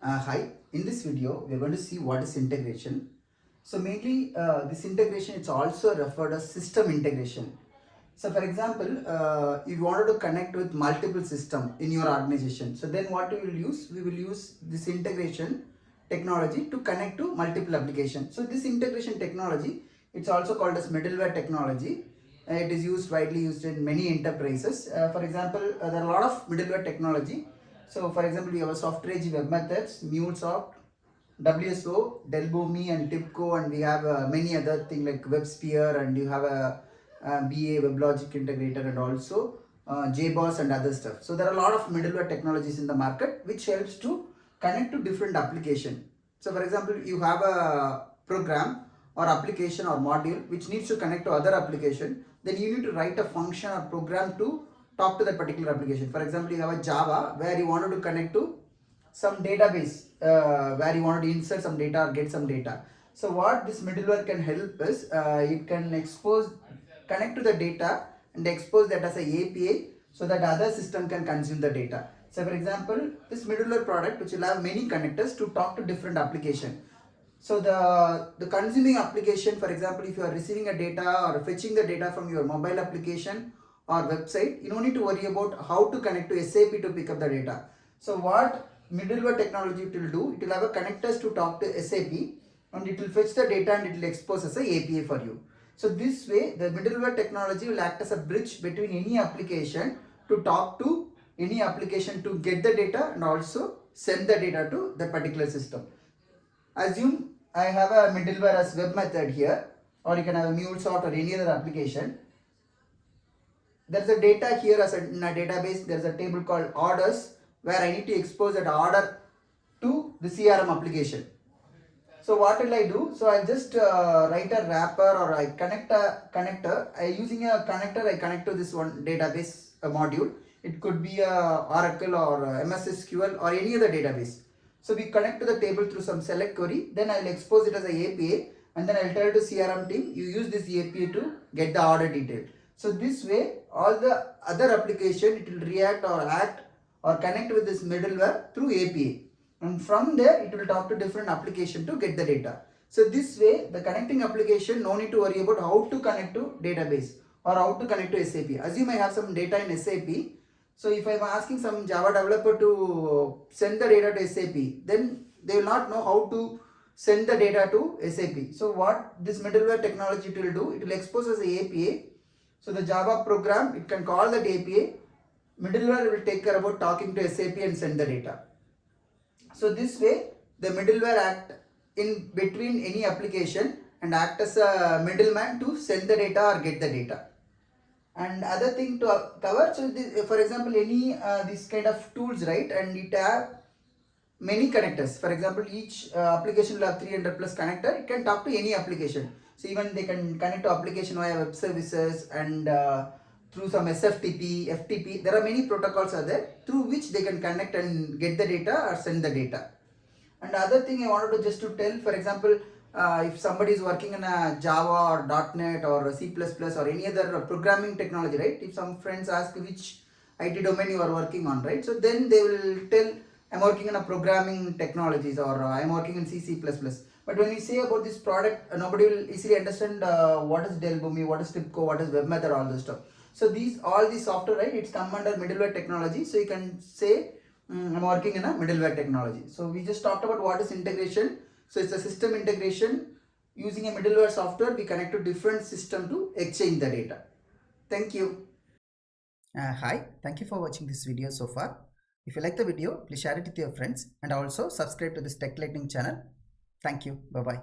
Hi, in this video we are going to see what is integration. So mainly this integration is also referred as system integration. So for example, if you wanted to connect with multiple system in your organization, so then what we will use? We will use this integration technology to connect to multiple applications. So this integration technology, it's also called as middleware technology. It is widely used in many enterprises. For example, there are a lot of middleware technology. So for example, we have a software web methods, MuleSoft, WSO, Delbomi and Tipco, and we have many other things like WebSphere, and you have a BA WebLogic integrator, and also JBoss and other stuff. So there are a lot of middleware technologies in the market which helps to connect to different application. So for example, you have a program or application or module which needs to connect to other application, then you need to write a function or program to talk to that particular application. For example, you have a Java where you wanted to connect to some database where you wanted to insert some data or get some data. So what this middleware can help is it can connect to the data and expose that as a API so that other system can consume the data. So for example, this middleware product which will have many connectors to talk to different application. So the consuming application, for example, if you are receiving a data or fetching the data from your mobile application or website, you don't need to worry about how to connect to SAP to pick up the data. So what middleware technology it will do, it will have a connectors to talk to SAP, and it will fetch the data and it will expose as a API for you. So this way the middleware technology will act as a bridge between any application to talk to any application to get the data and also send the data to the particular system. Assume I have a middleware as web method here, or you can have a MuleSoft or any other application. There's a data here as in a database. There's a table called orders where I need to expose that order to the CRM application. So what will I do? So I'll just write a wrapper, or I connect a connector. Using a connector, I connect to this one database module. It could be a Oracle or a MS SQL or any other database. So we connect to the table through some select query. Then I'll expose it as a API, and then I'll tell to CRM team, you use this API to get the order detail. So this way, all the other application, it will react or act or connect with this middleware through API. And from there, it will talk to different application to get the data. So this way, the connecting application, no need to worry about how to connect to database or how to connect to SAP. Assume I have some data in SAP. So if I am asking some Java developer to send the data to SAP, then they will not know how to send the data to SAP. So what this middleware technology will do, it will expose as a API. So the Java program, it can call that API. Middleware will take care about talking to SAP and send the data. So this way, the middleware act in between any application and act as a middleman to send the data or get the data. And other thing to cover, so this, for example, any this kind of tools, right, and it have many connectors. For example, each application will have 300 plus connector. It can talk to any application. So even they can connect to application via web services and through some SFTP, FTP. There are many protocols are there through which they can connect and get the data or send the data. And other thing I wanted to just to tell, for example, if somebody is working in a Java or .NET or C++ or any other programming technology, right? If some friends ask which IT domain you are working on, right? So then they will tell, I'm working in a programming technologies, or I'm working in C++. But when we say about this product, nobody will easily understand what is Delbomi, what is Tipco, what is web method, all this stuff. So all these software, right, it's come under middleware technology. So you can say I'm working in a middleware technology. So we just talked about what is integration. So it's a system integration. Using a middleware software, we connect to different system to exchange the data. Thank you. Hi, thank you for watching this video so far. If you like the video, please share it with your friends and also subscribe to this Tech Lightning channel. Thank you. Bye-bye.